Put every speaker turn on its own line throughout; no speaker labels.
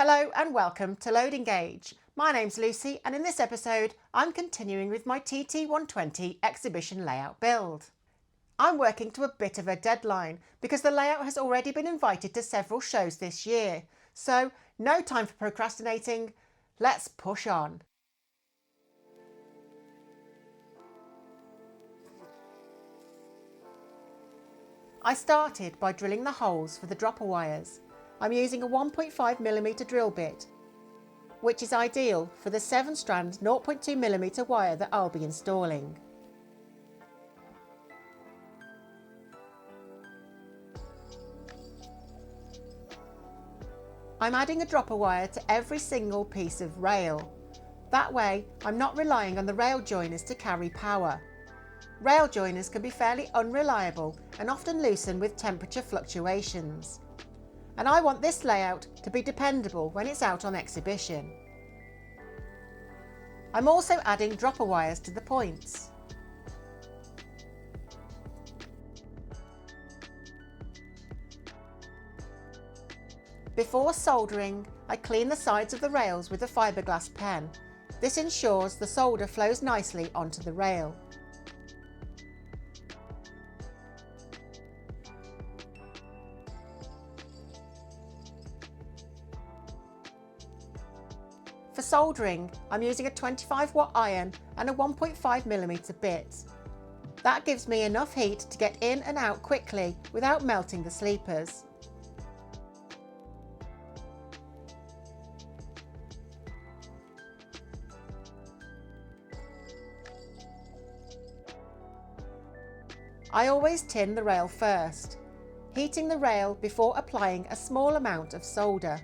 Hello and welcome to Loading Gauge. My name's Lucy and in this episode I'm continuing with my TT120 exhibition layout build. I'm working to a bit of a deadline because the layout has already been invited to several shows this year, so no time for procrastinating, let's push on. I started by drilling the holes for the dropper wires. I'm using a 1.5mm drill bit, which is ideal for the 7-strand 0.2mm wire that I'll be installing. I'm adding a dropper wire to every single piece of rail. That way, I'm not relying on the rail joiners to carry power. Rail joiners can be fairly unreliable and often loosen with temperature fluctuations. And I want this layout to be dependable when it's out on exhibition. I'm also adding dropper wires to the points. Before soldering, I clean the sides of the rails with a fiberglass pen. This ensures the solder flows nicely onto the rail. For soldering, I'm using a 25-watt iron and a 1.5mm bit. That gives me enough heat to get in and out quickly without melting the sleepers. I always tin the rail first, heating the rail before applying a small amount of solder.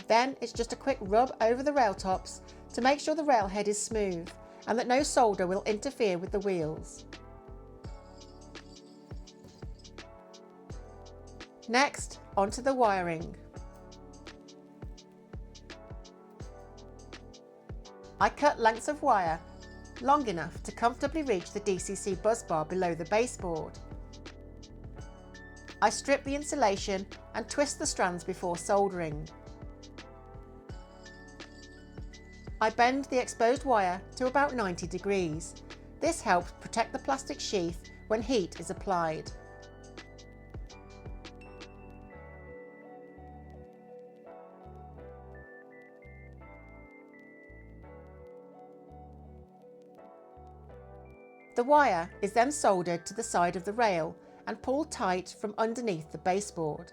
Then it's just a quick rub over the rail tops to make sure the rail head is smooth and that no solder will interfere with the wheels. Next, onto the wiring. I cut lengths of wire long enough to comfortably reach the DCC bus bar below the baseboard. I strip the insulation and twist the strands before soldering. I bend the exposed wire to about 90 degrees. This helps protect the plastic sheath when heat is applied. The wire is then soldered to the side of the rail and pulled tight from underneath the baseboard.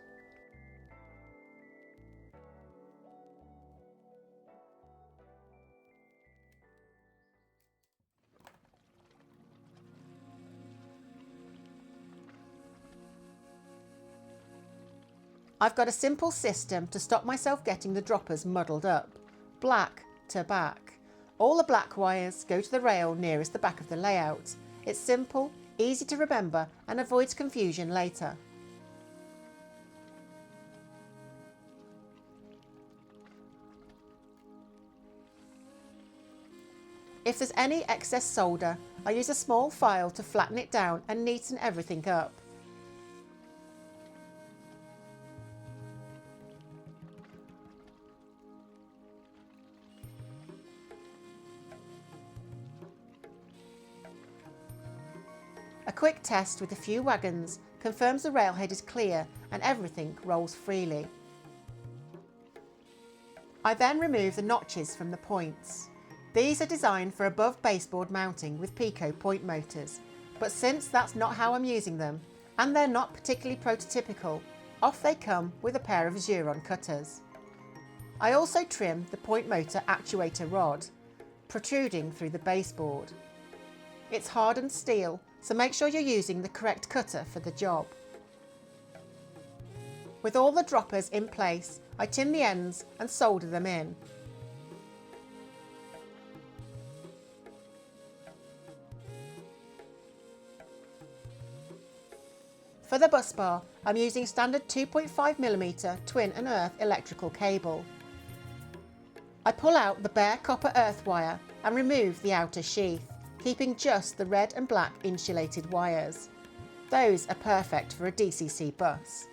I've got a simple system to stop myself getting the droppers muddled up, black to back. All the black wires go to the rail nearest the back of the layout. It's simple, easy to remember and avoids confusion later. If there's any excess solder, I use a small file to flatten it down and neaten everything up. A quick test with a few wagons confirms the railhead is clear and everything rolls freely. I then remove the notches from the points. These are designed for above baseboard mounting with Pico point motors, but since that's not how I'm using them, and they're not particularly prototypical, off they come with a pair of Xuron cutters. I also trim the point motor actuator rod, protruding through the baseboard. It's hardened steel, so make sure you're using the correct cutter for the job. With all the droppers in place, I tin the ends and solder them in. For the bus bar, I'm using standard 2.5mm twin and earth electrical cable. I pull out the bare copper earth wire and remove the outer sheath, keeping just the red and black insulated wires. Those are perfect for a DCC bus.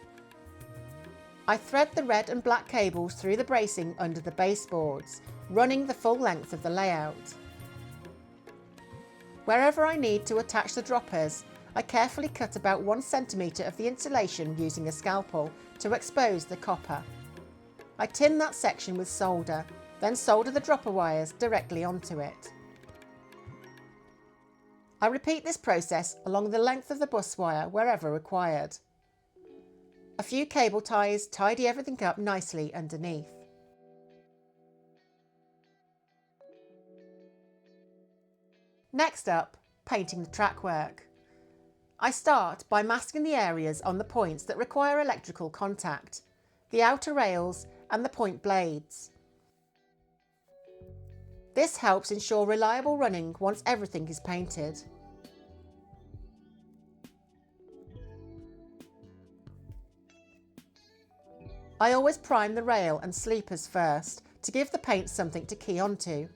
I thread the red and black cables through the bracing under the baseboards, running the full length of the layout. Wherever I need to attach the droppers, I carefully cut about 1 cm of the insulation using a scalpel to expose the copper. I tin that section with solder, then solder the dropper wires directly onto it. I repeat this process along the length of the bus wire wherever required. A few cable ties tidy everything up nicely underneath. Next up, painting the trackwork. I start by masking the areas on the points that require electrical contact, the outer rails and the point blades. This helps ensure reliable running once everything is painted. I always prime the rail and sleepers first to give the paint something to key onto.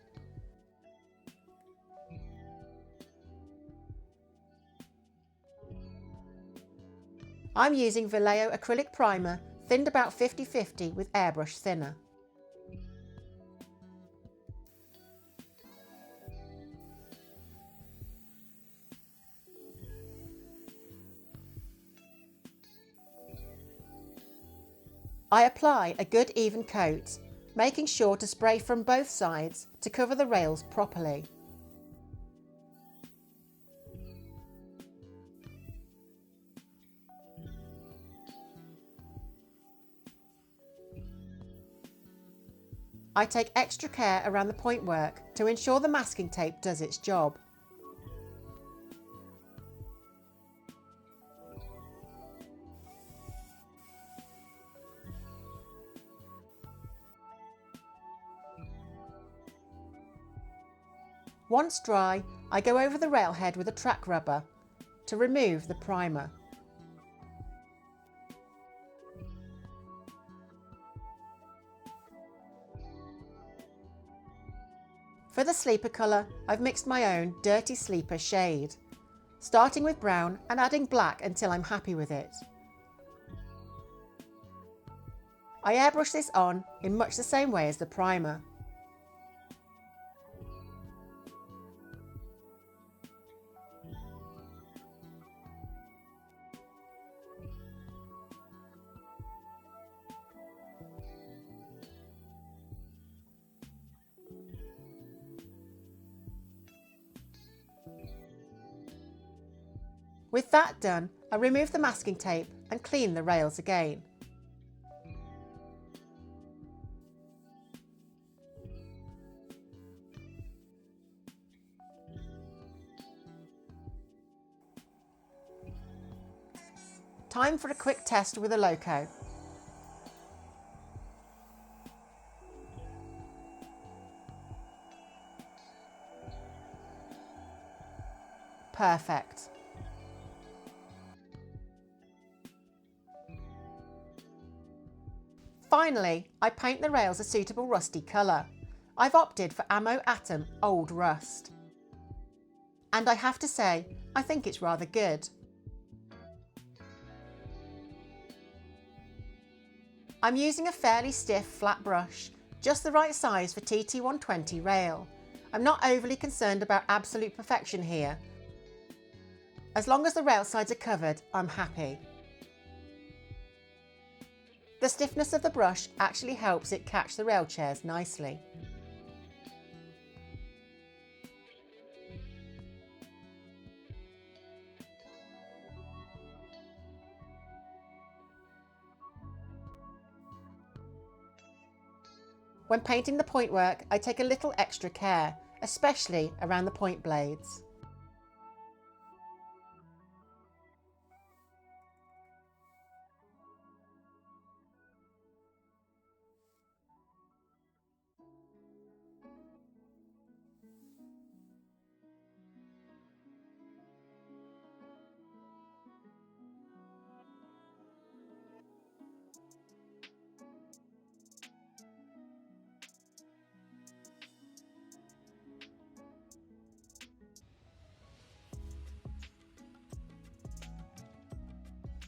I'm using Vallejo acrylic primer, thinned about 50-50 with airbrush thinner. I apply a good even coat, making sure to spray from both sides to cover the rails properly. I take extra care around the point work to ensure the masking tape does its job. Once dry, I go over the railhead with a track rubber to remove the primer. For the sleeper colour, I've mixed my own Dirty Sleeper shade, starting with brown and adding black until I'm happy with it. I airbrush this on in much the same way as the primer. With that done, I remove the masking tape and clean the rails again. Time for a quick test with a loco. Perfect. Finally, I paint the rails a suitable rusty colour. I've opted for Ammo Atom Old Rust. And I have to say, I think it's rather good. I'm using a fairly stiff flat brush, just the right size for TT120 rail. I'm not overly concerned about absolute perfection here. As long as the rail sides are covered, I'm happy. The stiffness of the brush actually helps it catch the rail chairs nicely. When painting the point work, I take a little extra care, especially around the point blades.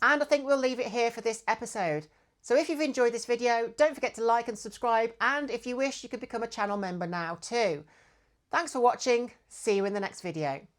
And I think we'll leave it here for this episode. So if you've enjoyed this video, don't forget to like and subscribe, and if you wish, you could become a channel member now too. Thanks for watching. See you in the next video.